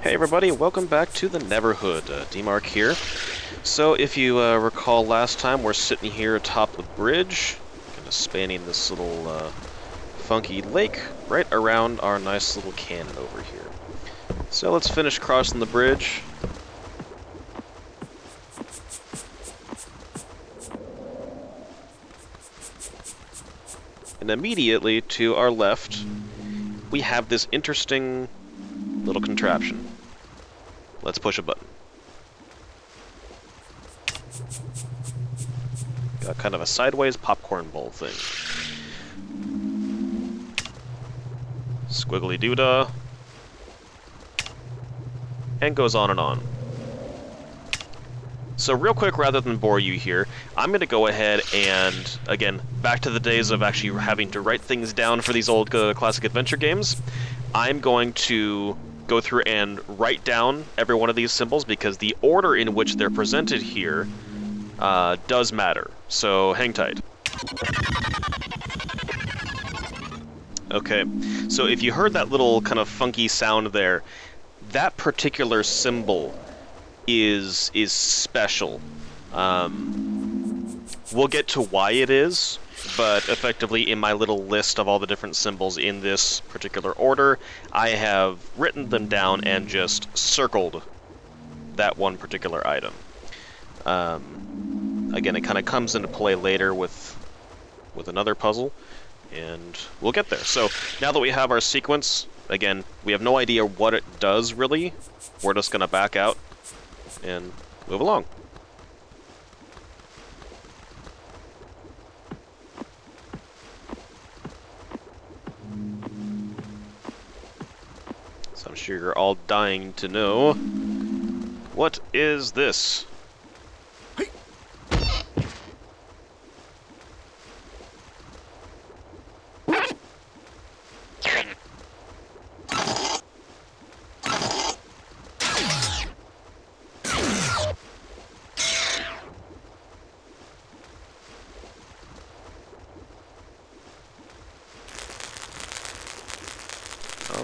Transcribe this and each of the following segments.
Hey everybody, welcome back to the Neverhood. D-Mark here. So if you recall last time, we're sitting here atop the bridge, kind of spanning this little funky lake right around our nice little cannon over here. So let's finish crossing the bridge. And immediately to our left, we have this interesting little contraption. Let's push a button. Got kind of a sideways popcorn bowl thing. Squiggly doodah. And goes on and on. So real quick, rather than bore you here, I'm going to go ahead and, again, back to the days of actually having to write things down for these old classic adventure games, I'm going to go through and write down every one of these symbols because the order in which they're presented here does matter. So hang tight. Okay, so if you heard that little kind of funky sound there, that particular symbol is special. We'll get to why it is, but effectively in my little list of all the different symbols in this particular order, I have written them down and just circled that one particular item. Again, it kind of comes into play later with another puzzle, and we'll get there. So now that we have our sequence, again, we have no idea what it does really. We're just going to back out and move along. So I'm sure you're all dying to know, what is this?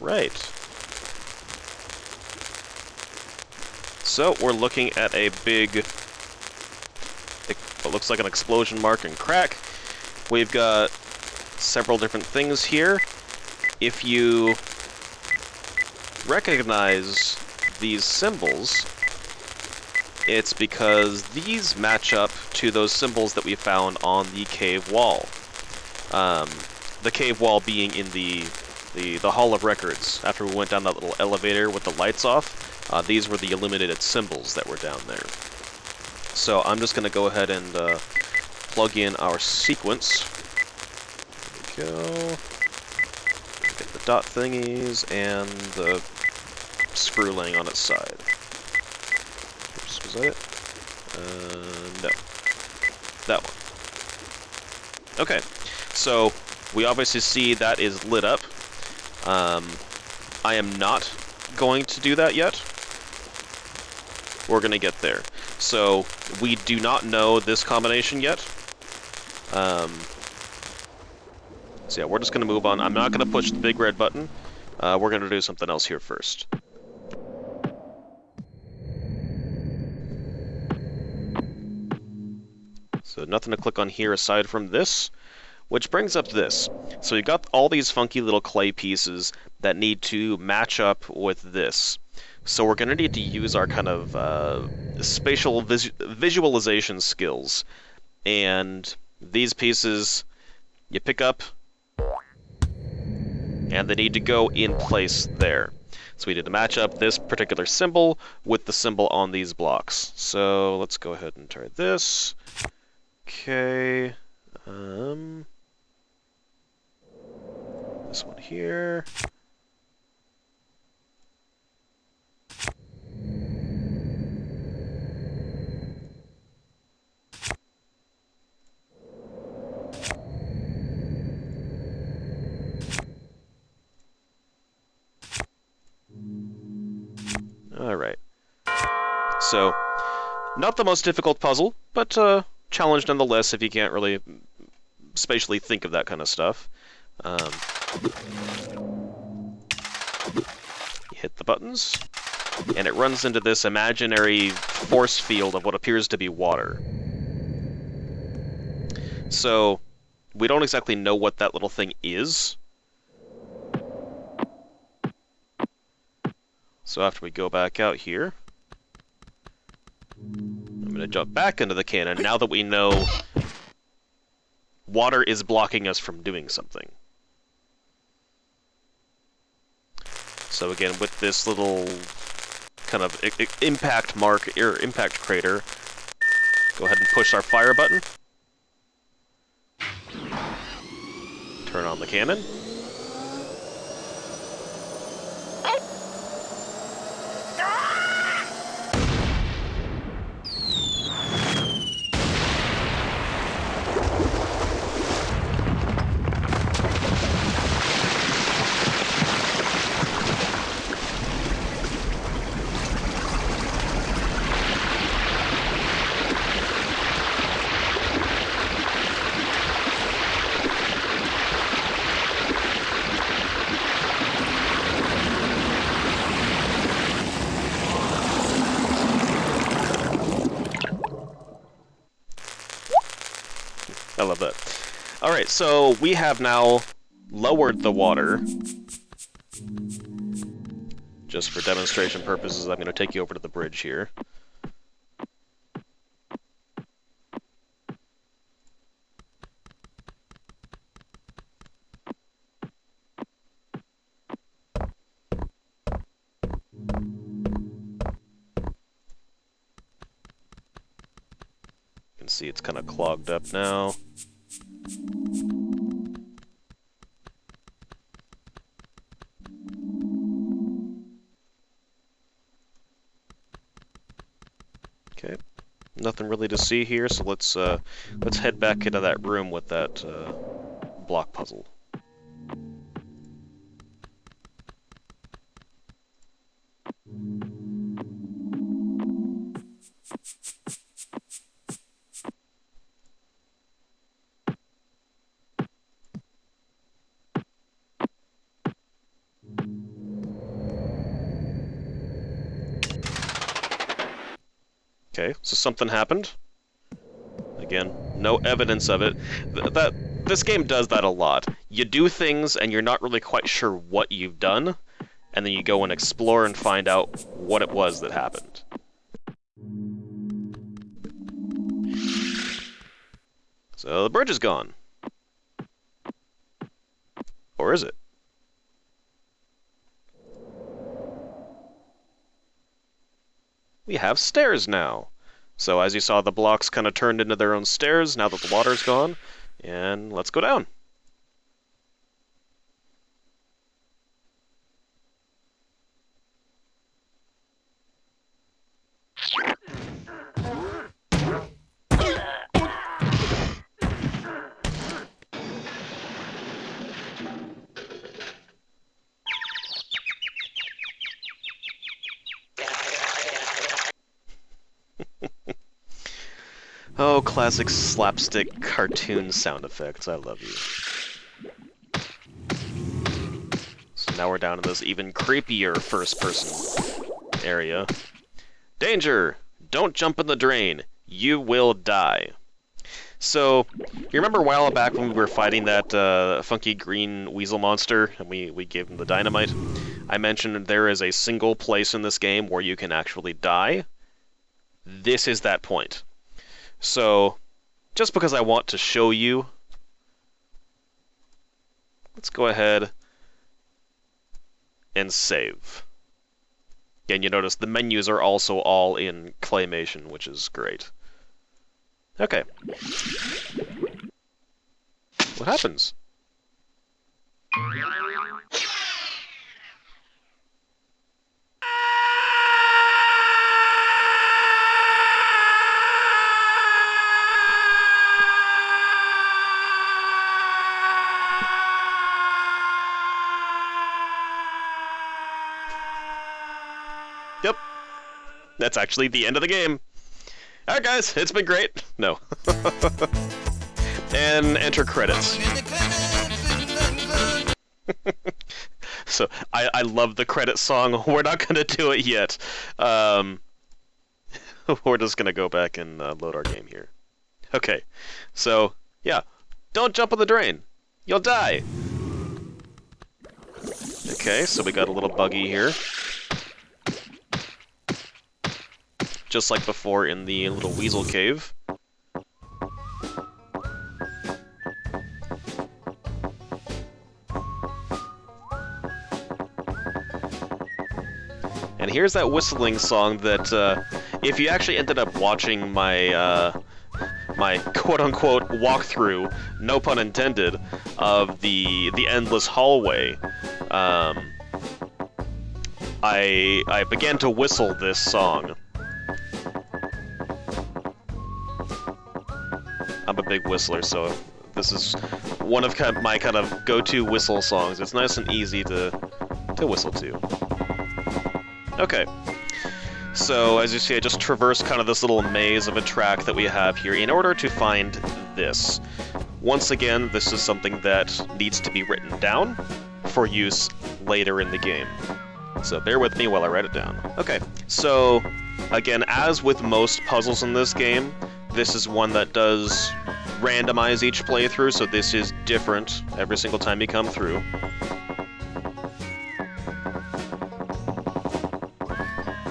Right. So we're looking at a big, what looks like an explosion mark and crack. We've got several different things here. If you recognize these symbols, it's because these match up to those symbols that we found on the cave wall. The cave wall being in the Hall of Records. After we went down that little elevator with the lights off, these were the illuminated symbols that were down there. So I'm just going to go ahead and plug in our sequence. There we go. Get the dot thingies and the screw laying on its side. Oops, was that it? No. That one. Okay, so we obviously see that is lit up. I am not going to do that yet. We're going to get there. So, we do not know this combination yet. So yeah, we're just going to move on. I'm not going to push the big red button. We're going to do something else here first. So nothing to click on here aside from this. Which brings up this. So you've got all these funky little clay pieces that need to match up with this. So we're going to need to use our kind of spatial visualization skills. And these pieces you pick up, and they need to go in place there. So we need to match up this particular symbol with the symbol on these blocks. So let's go ahead and try this. Okay. This one here. All right. So, not the most difficult puzzle, but challenge nonetheless if you can't really spatially think of that kind of stuff. You hit the buttons, and it runs into this imaginary force field of what appears to be water. So, we don't exactly know what that little thing is. So after we go back out here, I'm going to jump back into the cannon now that we know water is blocking us from doing something. So again, with this little kind of impact mark, or impact crater, go ahead and push our fire button. Turn on the cannon. I love that. Alright, so we have now lowered the water. Just for demonstration purposes, I'm going to take you over to the bridge here. You can see it's kind of clogged up now. Okay, nothing really to see here, so let's head back into that room with that block puzzle. Okay, so something happened. Again, no evidence of it. This game does that a lot. You do things and you're not really quite sure what you've done, and then you go and explore and find out what it was that happened. So the bridge is gone. Or is it? We have stairs now. So as you saw, the blocks kind of turned into their own stairs now that the water's gone. And let's go down. Oh, classic slapstick cartoon sound effects. I love you. So now we're down to this even creepier first-person area. Danger! Don't jump in the drain. You will die. So, you remember a while back when we were fighting that funky green weasel monster, and we gave him the dynamite? I mentioned there is a single place in this game where you can actually die. This is that point. So, just because I want to show you, let's go ahead and save. Again, you notice the menus are also all in claymation, which is great. Okay. What happens? Yep. That's actually the end of the game. Alright guys, it's been great. No. And enter credits. So I love the credit song. We're not gonna do it yet. We're just gonna go back and load our game here. Okay, so yeah, don't jump in the drain. You'll die. Okay, so we got a little buggy here. Just like before in the little Weasel cave. And here's that whistling song that, if you actually ended up watching my, my quote-unquote walkthrough, no pun intended, of the endless hallway, I began to whistle this song. I'm a big whistler, so this is one of my kind of go-to whistle songs. It's nice and easy to whistle to. Okay, so as you see, I just traversed kind of this little maze of a track that we have here in order to find this. Once again, this is something that needs to be written down for use later in the game. So bear with me while I write it down. Okay, so again, as with most puzzles in this game, this is one that does randomize each playthrough, so this is different every single time you come through.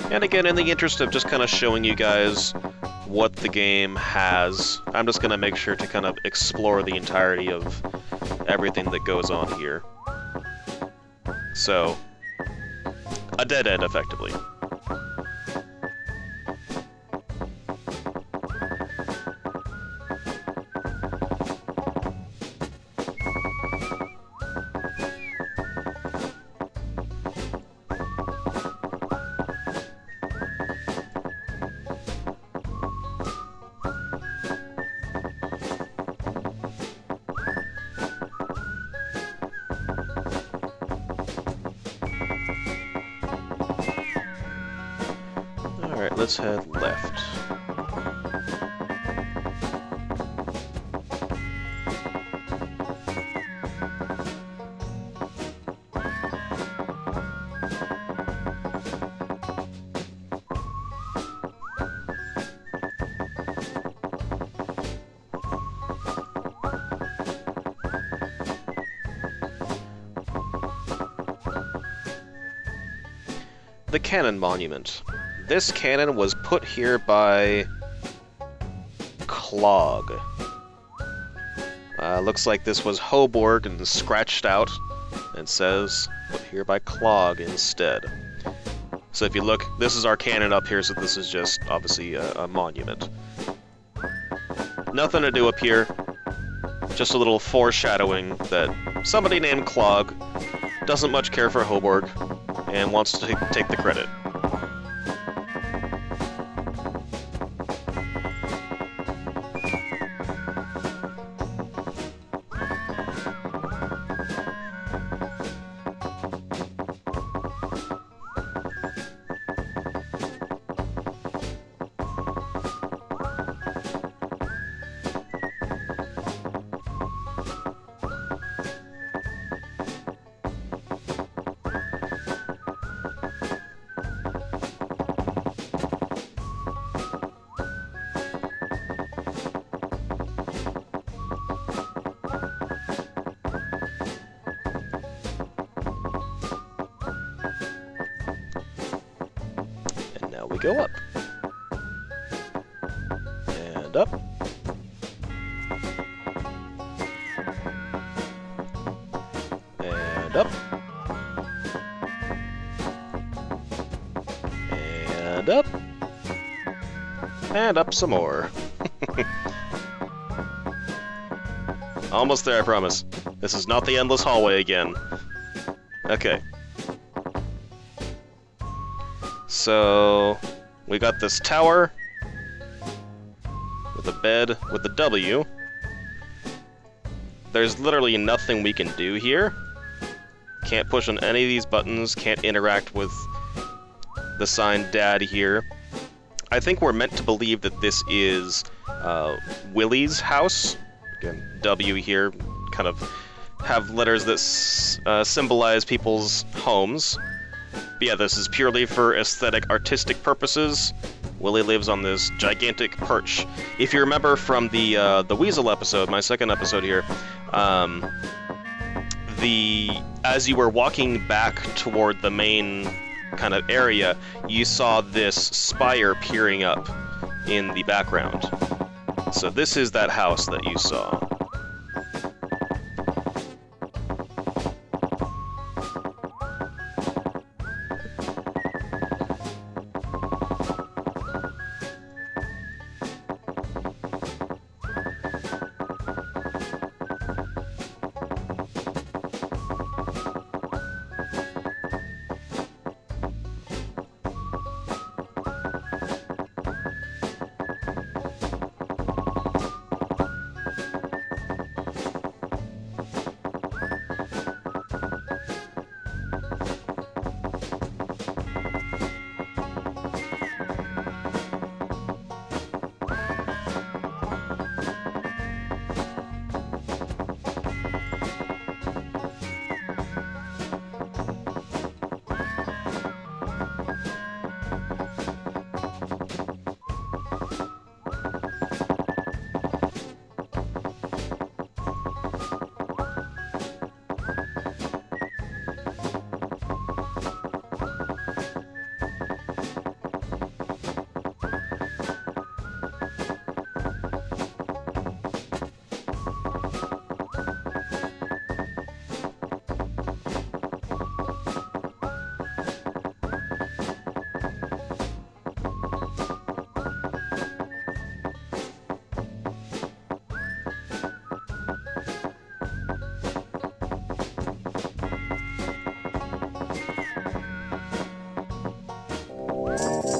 And again, in the interest of just kind of showing you guys what the game has, I'm just going to make sure to kind of explore the entirety of everything that goes on here. So, a dead end, effectively. Alright, let's head left. The Cannon Monument. This cannon was put here by Clog. Looks like this was Hoborg and scratched out, and says put here by Clog instead. So if you look, this is our cannon up here, so this is just obviously a monument. Nothing to do up here, just a little foreshadowing that somebody named Clog doesn't much care for Hoborg and wants to take the credit. We go up. And up. And up. And up. And up some more. Almost there, I promise. This is not the endless hallway again. Okay. So, we got this tower with a bed with a W. There's literally nothing we can do here. Can't push on any of these buttons, can't interact with the sign Dad here. I think we're meant to believe that this is Willie's house. Again, W here, kind of have letters that symbolize people's homes. But yeah, this is purely for aesthetic, artistic purposes. Willie lives on this gigantic perch. If you remember from the Weasel episode, my second episode here, as you were walking back toward the main kind of area, you saw this spire peering up in the background. So this is that house that you saw.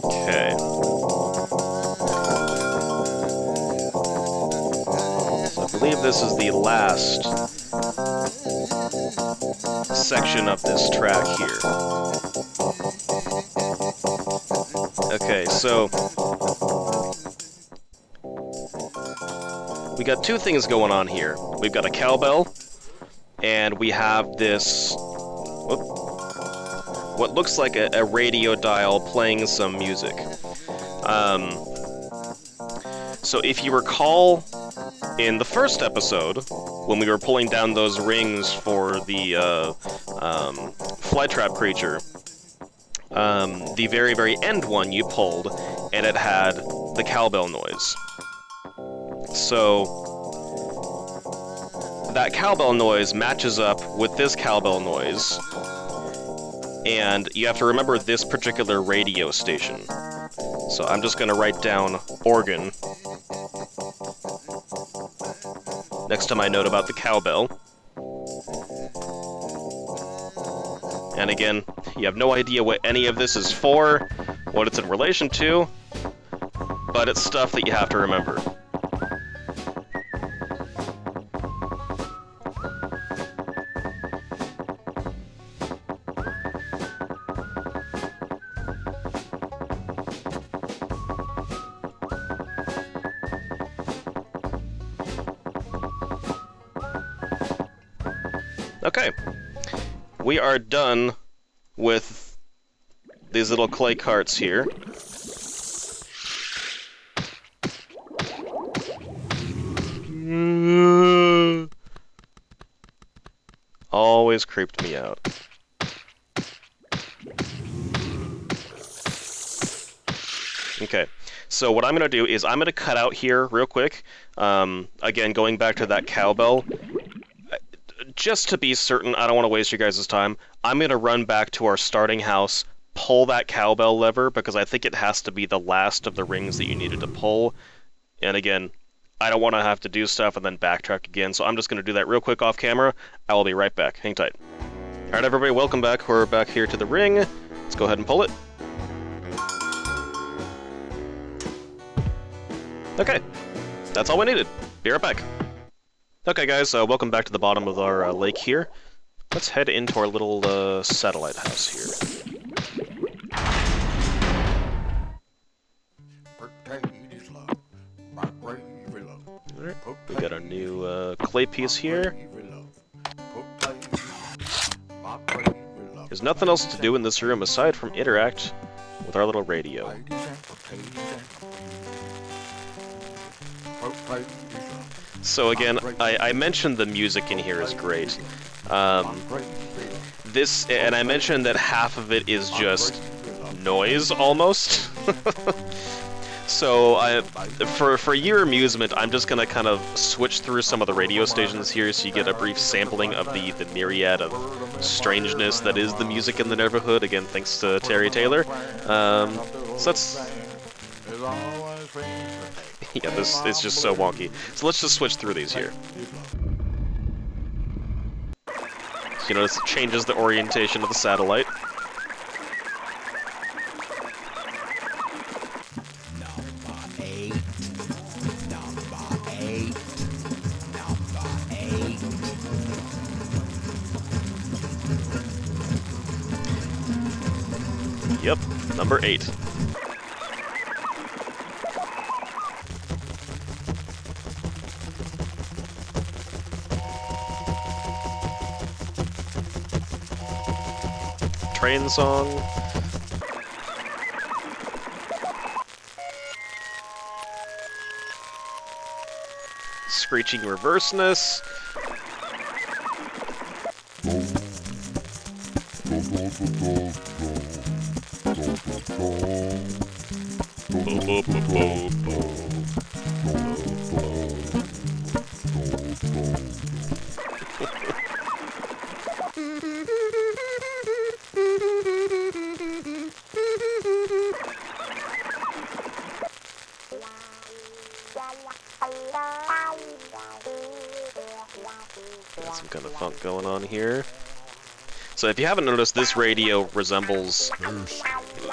Okay. So I believe this is the last section of this track here. Okay, so we got two things going on here. We've got a cowbell, and we have this what looks like a radio dial playing some music. So if you recall, in the first episode, when we were pulling down those rings for the flytrap creature, the very, very end one you pulled, and it had the cowbell noise. So that cowbell noise matches up with this cowbell noise, and you have to remember this particular radio station. So I'm just going to write down organ next to my note about the cowbell. And again, you have no idea what any of this is for, what it's in relation to, but it's stuff that you have to remember. Okay, we are done with these little clay carts here. Always creeped me out. Okay, so what I'm going to do is I'm going to cut out here real quick. Again, going back to that cowbell. Just to be certain, I don't want to waste you guys' time, I'm going to run back to our starting house, pull that cowbell lever, because I think it has to be the last of the rings that you needed to pull. And again, I don't want to have to do stuff and then backtrack again, so I'm just going to do that real quick off camera. I will be right back. Hang tight. Alright everybody, welcome back. We're back here to the ring. Let's go ahead and pull it. Okay, that's all we needed. Be right back. Okay guys, welcome back to the bottom of our lake here. Let's head into our little satellite house here. Alright, we got our new clay piece here. There's nothing else to do in this room aside from interact with our little radio. So again, I mentioned the music in here is great. And I mentioned that half of it is just noise, almost. So for your amusement, I'm just gonna kind of switch through some of the radio stations here so you get a brief sampling of the myriad of strangeness that is the music in the Neverhood, again thanks to Terry Taylor. So let's... yeah, this is just so wonky. So let's just switch through these here. So you notice it changes the orientation of the satellite. Yep, number 8. Train song. Screeching reverseness. Got some kind of funk going on here. So if you haven't noticed, this radio resembles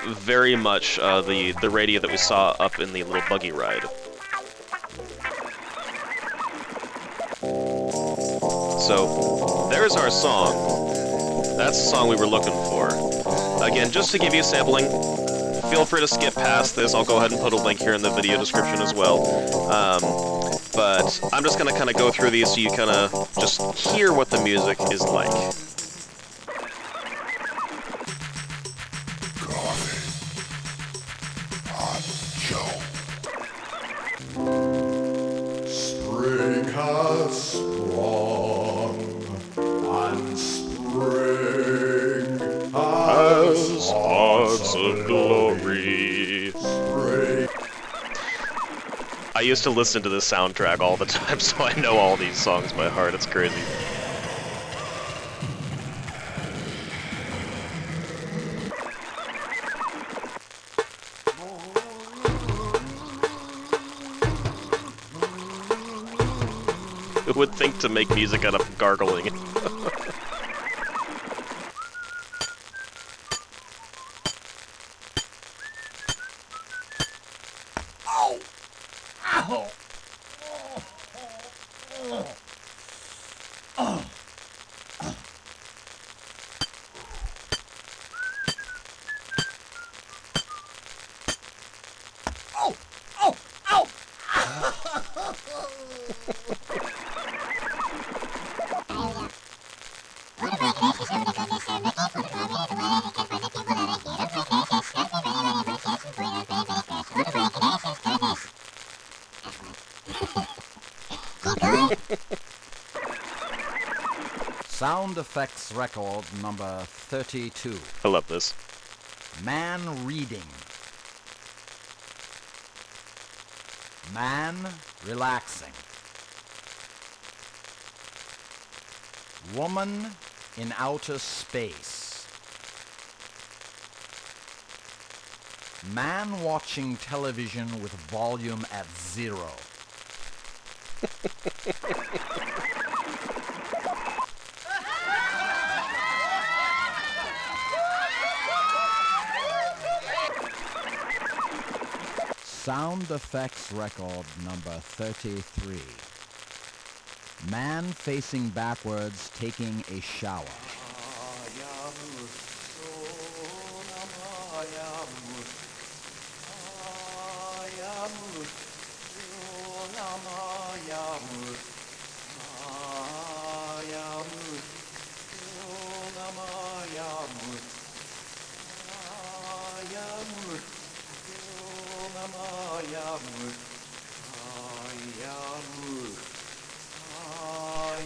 very much the radio that we saw up in the little buggy ride. So there's our song. That's the song we were looking for. Again, just to give you a sampling, feel free to skip past this. I'll go ahead and put a link here in the video description as well. But I'm just going to kind of go through these so you kind of just hear what the music is like. Spring has sprung, and spring has hearts of glory. I used to listen to this soundtrack all the time, so I know all these songs by heart. It's crazy. Who would think to make music out of gargling? Ow! Ow! Sound effects record number 32. I love this. Man reading. Man relaxing. Woman in outer space. Man watching television with volume at 0. Sound effects record number 33. Man facing backwards taking a shower.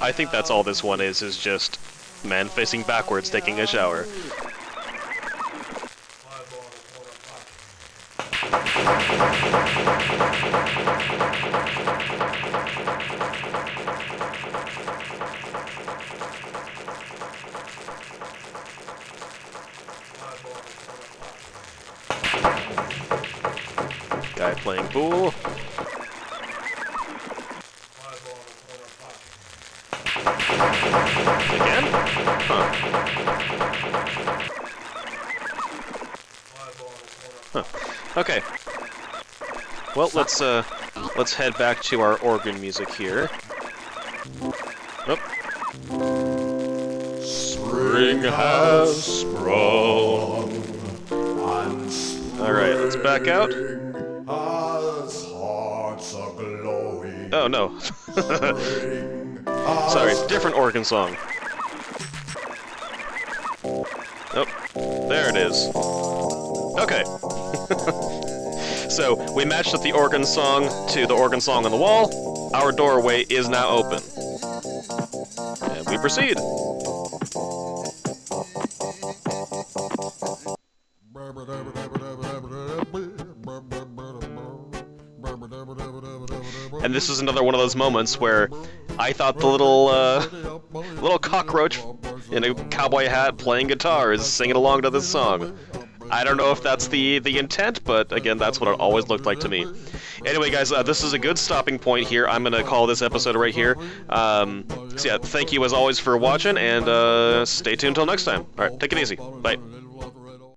I think that's all this one is just man facing backwards taking a shower. Guy playing pool. Again? Huh. Huh. Okay. Well, let's head back to our organ music here. Oh. Spring has sprung. Alright, let's back out. As hearts are glowing. Oh no. Sorry, different organ song. Oh, there it is. Okay. So, we matched up the organ song to the organ song on the wall. Our doorway is now open. And we proceed. And this is another one of those moments where I thought the little cockroach in a cowboy hat playing guitar is singing along to this song. I don't know if that's the intent, but again, that's what it always looked like to me. Anyway, guys, this is a good stopping point here. I'm gonna call this episode right here. So yeah, thank you as always for watching, and stay tuned till next time. All right, take it easy. Bye.